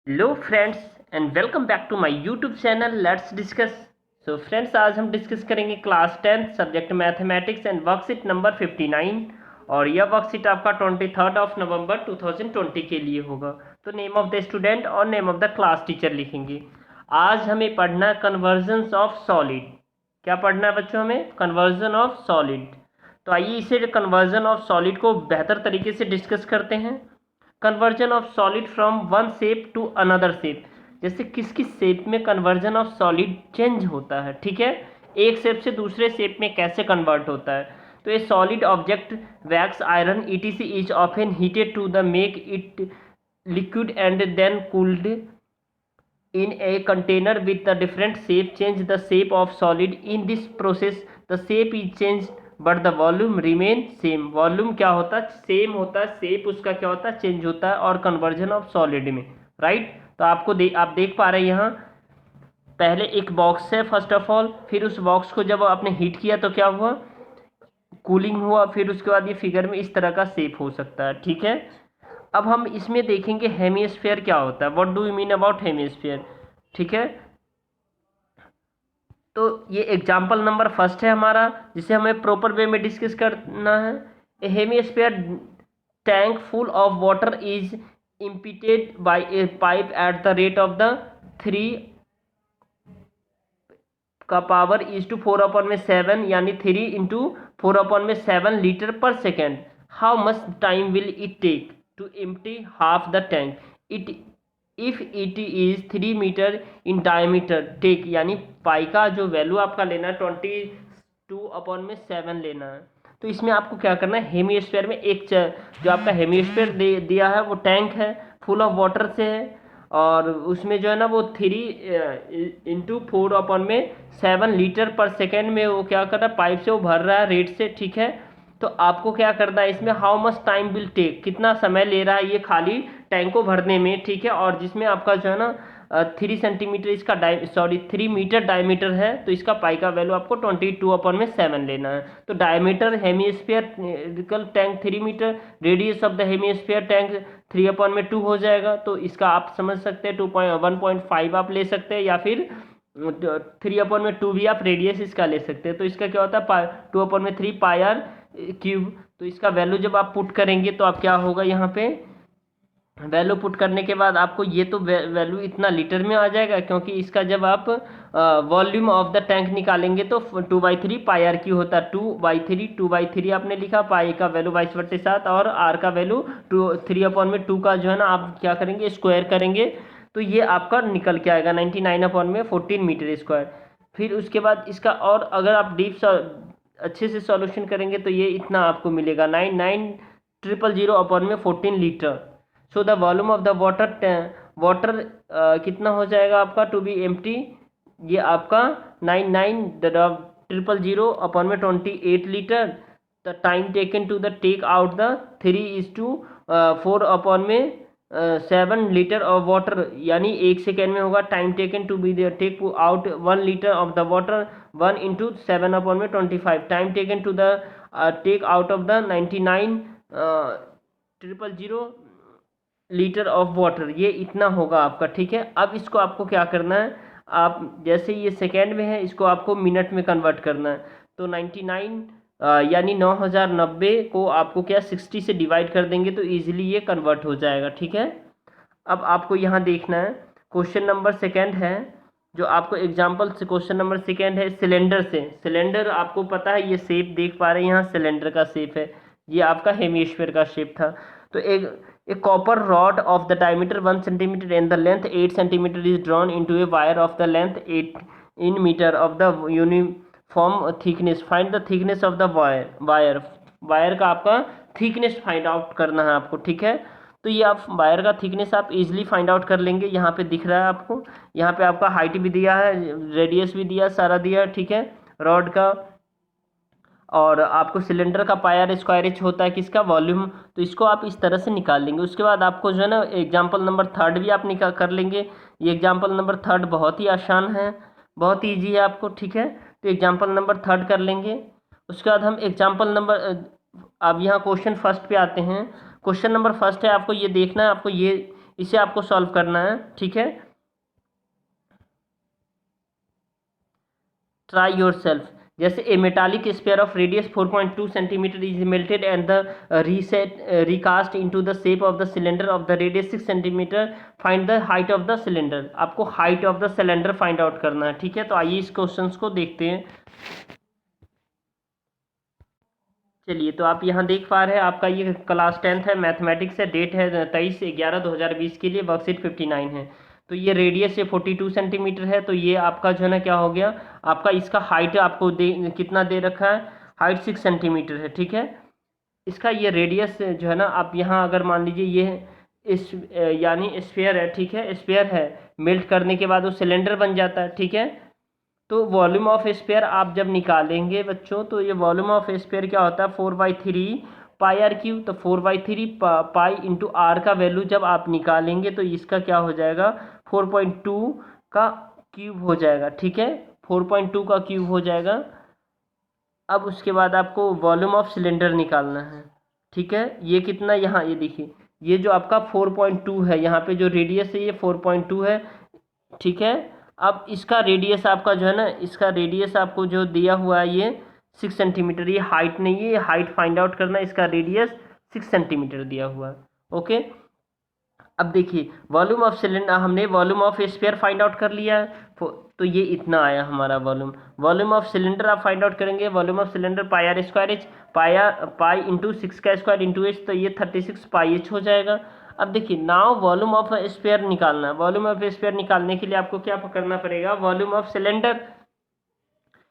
Hello friends and welcome back to my YouTube channel let's discuss. So friends, आज हम discuss करेंगे class 10 subject mathematics and worksheet number 59। और यह worksheet आपका 23 नवंबर 2020 के लिए होगा। तो नेम ऑफ द स्टूडेंट और name of the class teacher लिखेंगे। आज हमें पढ़ना कन्वर्जन ऑफ सॉलिड। क्या पढ़ना है बच्चों? हमें कन्वर्जन ऑफ सॉलिड। तो आइए इसे कन्वर्जन ऑफ सॉलिड को बेहतर तरीके से डिस्कस करते हैं। Conversion of solid from one shape to another shape, जैसे किस किस शेप में कन्वर्जन ऑफ सॉलिड चेंज होता है। ठीक है, एक शेप से दूसरे शेप में कैसे कन्वर्ट होता है। तो ये solid object wax iron ETC is often heated to the make it liquid and then cooled in a container with a different shape. Change the shape of solid. In this process the shape is changed but the volume remain same. Volume क्या होता है? Same होता है, shape उसका क्या होता है? Change होता है। और कन्वर्जन ऑफ सॉलिड में, राइट। तो आपको आप देख पा रहे हैं यहाँ पहले एक बॉक्स है फर्स्ट ऑफ ऑल, फिर उस बॉक्स को जब आपने हीट किया तो क्या हुआ? कूलिंग हुआ। फिर उसके बाद ये फिगर में इस तरह का शेप हो सकता है। ठीक है, अब हम इसमें देखेंगे हेमिस्फीयर क्या होता है। What do you mean about hemisphere? ठीक है, तो ये एग्जाम्पल नंबर फर्स्ट है हमारा, जिसे हमें प्रॉपर वे में डिस्कस करना है। A hemisphere tank full of water is emptied by a pipe at the rate of the 3 का पावर इज टू 4/7, यानी 3 into 4/7 litre per second. How much time will it take to empty half the tank? It if it is 3 metre in diameter take, यानी pi का जो value आपका लेना है 22/7 लेना है। तो इसमें आपको क्या करना है, हेमिस्फीयर में एक जो आपका हेमिस्फीयर दिया है वो टैंक है, फुल ऑफ वाटर से है, और उसमें जो है ना वो 3 इंटू 4/7 लीटर पर सेकेंड में वो क्या कर रहा है, पाइप से वो भर रहा है रेट से। ठीक है, तो आपको क्या करना है इसमें, how much time will take, कितना समय ले रहा है ये खाली टैंक को भरने में। ठीक है, और जिसमें आपका जो है ना 3 सेंटीमीटर इसका 3 मीटर डायमीटर है, तो इसका पाई का वैल्यू आपको 22/7 लेना है। तो diameter hemispherical tank 3 metre, radius of the hemisphere tank 3/2 हो जाएगा। तो इसका आप समझ सकते हैं 1.5 आप ले सकते हैं, या फिर 3/2 भी आप रेडियस इसका ले सकते हैं। तो इसका क्या होता है 2/3 पाई आर क्यूब। तो इसका वैल्यू जब आप पुट करेंगे तो आप क्या होगा, यहाँ पे वैल्यू पुट करने के बाद आपको ये तो वैल्यू इतना लीटर में आ जाएगा, क्योंकि इसका जब आप वॉल्यूम ऑफ द टैंक निकालेंगे तो 2/3 पाई आर क्यू होता है। 2/3 आपने लिखा, पाई का वैल्यू 22/7 और आर का वैल्यू 3/2 का जो है ना आप क्या करेंगे, स्क्वायर करेंगे। तो ये आपका निकल के आएगा 99/14 मीटर स्क्वायर। फिर उसके बाद इसका, और अगर आप डीप अच्छे से सॉल्यूशन करेंगे तो ये इतना आपको मिलेगा 99,000/14 litre. So the volume of the water कितना हो जाएगा आपका टू बी एम्प्टी, ये आपका 99,000/28 litre. The time taken to the take out the 3:4/7 litre of water, यानी 1 सेकेंड में होगा। Time taken to be take out 1 litre of the water 1 into 7/25। Time taken to the take out of the 99,000 litre of water, ये इतना होगा आपका। ठीक है, अब इसको आपको क्या करना है, आप जैसे ये सेकेंड में है इसको आपको मिनट में कन्वर्ट करना है। तो 99 यानी 9090 को आपको क्या 60 से डिवाइड कर देंगे तो इजीली ये कन्वर्ट हो जाएगा। ठीक है, अब आपको यहाँ देखना है क्वेश्चन नंबर सेकेंड है, जो आपको एग्जाम्पल से क्वेश्चन नंबर सेकेंड है सिलेंडर से। सिलेंडर आपको पता है, ये शेप देख पा रहे हैं यहाँ, सिलेंडर का शेप है, ये आपका हेमिस्फीयर का शेप था। तो a copper rod of the diameter 1 centimeter and the length 8 centimeter is drawn into a wire of the length 8 in meter of the uniform thickness. Find the thickness of the wire का आपका thickness find out करना है आपको। ठीक है, तो ये आप वायर का थिकनेस आप इजीली फाइंड आउट कर लेंगे। यहाँ पे दिख रहा है आपको, यहाँ पे आपका हाइट भी दिया है, रेडियस भी दिया, सारा दिया है। ठीक है, रॉड का, और आपको सिलेंडर का पाई आर स्क्वायर एच होता है किसका, वॉल्यूम। तो इसको आप इस तरह से निकाल लेंगे। उसके बाद आपको जो है ना एग्जाम्पल नंबर थर्ड भी आप निकाल कर लेंगे। ये एग्जाम्पल नंबर थर्ड बहुत ही आसान है, बहुत ईजी है आपको। ठीक है, तो एग्जाम्पल नंबर थर्ड कर लेंगे। उसके बाद हम एग्जाम्पल नंबर, अब यहाँ क्वेश्चन फर्स्ट पे आते हैं। क्वेश्चन नंबर फर्स्ट है, आपको ये देखना है, आपको ये इसे आपको सॉल्व करना है, ठीक है। Try yourself. जैसे a metallic sphere of radius 4.2 centimetre is melted and the recast into the shape of the cylinder of the radius 6 centimetre, find the height of the cylinder. आपको height of the cylinder find out करना है, ठीक है। तो आइए इस questions को देखते हैं। चलिए, तो आप यहाँ देख पा रहे हैं आपका ये क्लास 10th है, मैथमेटिक्स है, डेट है 23/11/2020 के लिए, वर्कशीट 59 है। तो ये रेडियस ये 42 सेंटीमीटर है। तो ये आपका जो है ना क्या हो गया, आपका इसका हाइट आपको कितना दे रखा है, हाइट 6 सेंटीमीटर है, ठीक है। इसका ये रेडियस जो है ना, आप यहाँ अगर मान लीजिए ये इस यानी स्फीयर है, ठीक है, स्फीयर है, मेल्ट करने के बाद वो सिलेंडर बन जाता है, ठीक है। तो वॉल्यूम ऑफ स्फीयर आप जब निकालेंगे बच्चों, तो ये वॉल्यूम ऑफ स्फीयर क्या होता है, 4/3 पाई आर क्यूब। तो 4/3 पाई इंटू आर का वैल्यू जब आप निकालेंगे तो इसका क्या हो जाएगा, 4.2 का क्यूब हो जाएगा, ठीक है, 4.2 का क्यूब हो जाएगा। अब उसके बाद आपको वॉल्यूम ऑफ सिलेंडर निकालना है, ठीक है। ये कितना, यहाँ ये देखिए, ये जो आपका 4.2 है, यहाँ पे जो रेडियस है ये 4.2 है, ठीक है। अब इसका रेडियस आपका जो है ना, इसका रेडियस आपको जो दिया हुआ है ये 6 सेंटीमीटर, ये हाइट नहीं है, ये हाइट फाइंड आउट करना है। इसका रेडियस 6 सेंटीमीटर दिया हुआ है, ओके। अब देखिए वॉल्यूम ऑफ सिलेंडर, हमने volume of sphere find out कर लिया है, तो ये इतना आया हमारा वॉल्यूम। वॉल्यूम ऑफ सिलेंडर आप फाइंड आउट करेंगे, volume of cylinder pi are square H, pi into 6 का स्क्वायर इंटू एच, तो ये 36 पाई एच हो जाएगा। अब देखिए नाउ वॉल्यूम ऑफ स्फीयर निकालना है। वॉल्यूम ऑफ स्फीयर निकालने के लिए आपको क्या करना पड़ेगा, volume of cylinder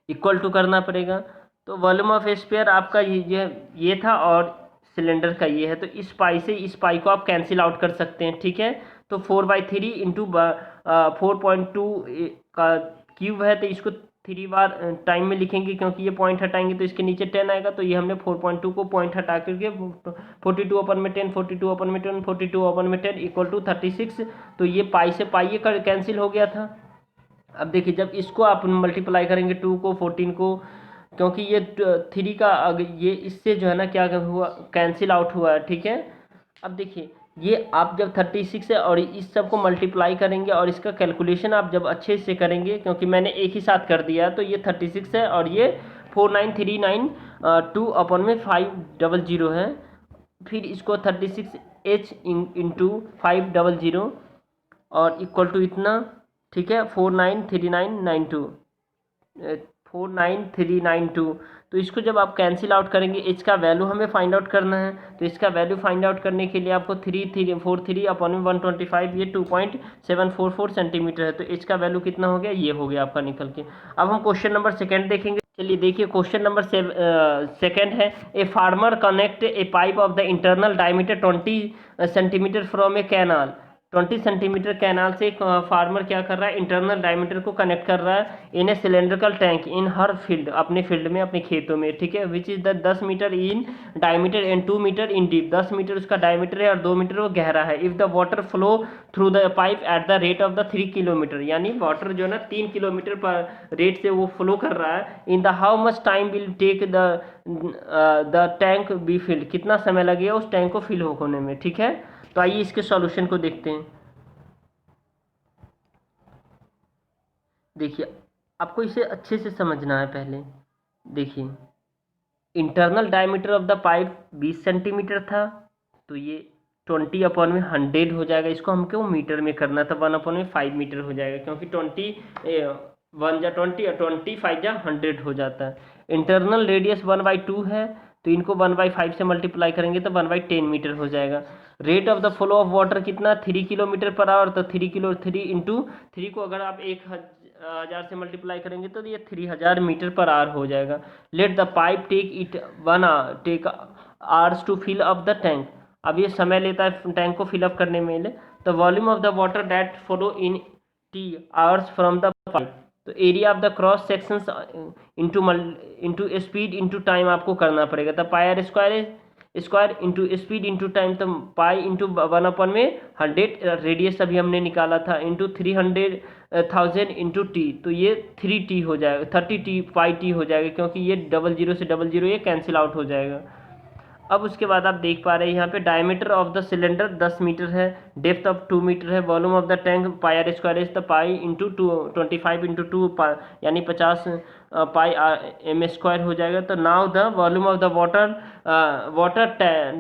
equal to करना पड़ेगा। तो वॉल्यूम ऑफ स्फीयर आपका ये था और सिलेंडर का ये है, तो इस पाई से इस पाई को आप कैंसिल आउट कर सकते हैं, ठीक है। तो 4/3 इंटू 4.2 का क्यूब है, तो इसको 3 बार टाइम में लिखेंगे, क्योंकि ये पॉइंट हटाएंगे तो इसके नीचे 10 आएगा। तो ये हमने 4.2 को पॉइंट हटा करके 42/10, 42/10, 42/10 इक्वल टू 36। तो ये पाई से पाई ये कैंसिल हो गया था। अब देखिए जब इसको आप मल्टीप्लाई करेंगे 2 को 14 को, क्योंकि ये 3 का ये इससे जो है ना क्या हुआ, कैंसिल आउट हुआ है, ठीक है। अब देखिए ये आप जब 36 है और इस सब को मल्टीप्लाई करेंगे और इसका कैलकुलेशन आप जब अच्छे से करेंगे, क्योंकि मैंने एक ही साथ कर दिया, तो ये 36 है और ये 4939 है। फिर इसको 36H इंटू 500 और इक्वल टू इतना, ठीक है, 49392। तो इसको जब आप कैंसिल आउट करेंगे, एच का वैल्यू हमें फाइंड आउट करना है। तो इसका वैल्यू फाइंड आउट करने के लिए आपको 343/125, ये 2.744 सेंटीमीटर है। तो एच का वैल्यू कितना हो गया, ये हो गया आपका निकल के। अब हम क्वेश्चन नंबर सेकंड देखेंगे। चलिए देखिए क्वेश्चन नंबर सेकंड है, a farmer connect A pipe of the internal diameter 20 centimetre from A canal. 20 centimetre canal से एक फार्मर क्या कर रहा है, इंटरनल डायमीटर को कनेक्ट कर रहा है in a cylindrical tank in her field, अपने फील्ड में, अपने खेतों में, ठीक है, which is the 10 metre in diameter and 2 metre in deep. 10 metre उसका डायमीटर है और 2 मीटर वो गहरा है। If the water flow through the pipe at the rate of the 3 kilometre, यानी वाटर जो है ना 3 किलोमीटर पर रेट से वो फ्लो कर रहा है। In the how much time will take the tank be filled, कितना समय लगेगा उस टैंक को फिल होने में, ठीक है। तो आइए इसके सॉल्यूशन को देखते हैं। देखिए आपको इसे अच्छे से समझना है पहले। देखिए internal diameter of the pipe 20 centimetre था, तो ये 20/100 हो जाएगा। इसको हमको मीटर में करना था, 1/5 मीटर हो जाएगा, क्योंकि 1 जा 20 और 25 जा 100 हो जाता है। इंटरनल रेडियस 1/2 है, तो इनको 1/5 से मल्टीप्लाई करेंगे तो 1/10 मीटर हो जाएगा। Rate of the flow of water कितना, 3 किलोमीटर पर आवर, तो 3 इंटू 3 को अगर आप 1000 से मल्टीप्लाई करेंगे तो ये 3000 मीटर पर आवर हो जाएगा। Let the pipe take hours to fill up the tank. अब ये समय लेता है टैंक को फिलअप करने में। The volume of the water that flow in T hours from the pipe. तो area of the cross sections into speed into time आपको करना पड़ेगा। तो pi are square into speed into time, तो pi into 1/100 radius अभी हमने निकाला था, इंटू 300,000 इंटू टी, तो ये 3T हो जाएगा, 30T पाई T हो जाएगा, क्योंकि ये 00 से 00 ये कैंसिल आउट हो जाएगा। अब उसके बाद आप देख पा रहे हैं यहाँ पे diameter of the cylinder 10 metre है, डेप्थ ऑफ 2 मीटर है, volume of the tank pi are square is the pi into 25 into 2 यानी 50 पाई एम स्क्वायर हो जाएगा। तो now the volume of the water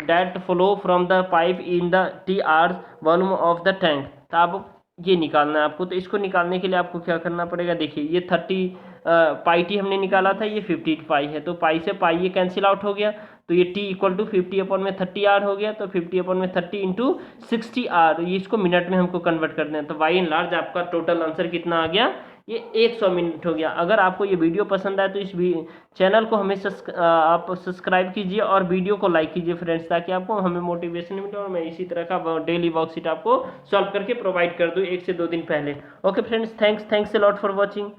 that flow from the pipe in the T R volume of the tank. तो आप ये निकालना है आपको। तो इसको निकालने के लिए आपको क्या करना पड़ेगा, देखिए ये 30 पाई टी हमने निकाला था, ये 50 पाई है, तो पाई से पाई ये कैंसिल आउट हो गया, तो ये टी इक्वल टू 50/30 आर हो गया। तो 50/30 इंटू 60 आर, ये इसको मिनट में हमको कन्वर्ट करना है। तो बाई एंड लार्ज आपका टोटल आंसर कितना आ गया, ये 100 मिनट हो गया। अगर आपको ये वीडियो पसंद आए तो इस चैनल को हमें आप सब्सक्राइब कीजिए और वीडियो को लाइक कीजिए फ्रेंड्स, ताकि आपको हमें मोटिवेशन मिले और मैं इसी तरह का डेली वर्कशीट आपको सॉल्व करके प्रोवाइड कर दूँ 1 से 2 दिन पहले। Okay friends, thanks a lot for watching.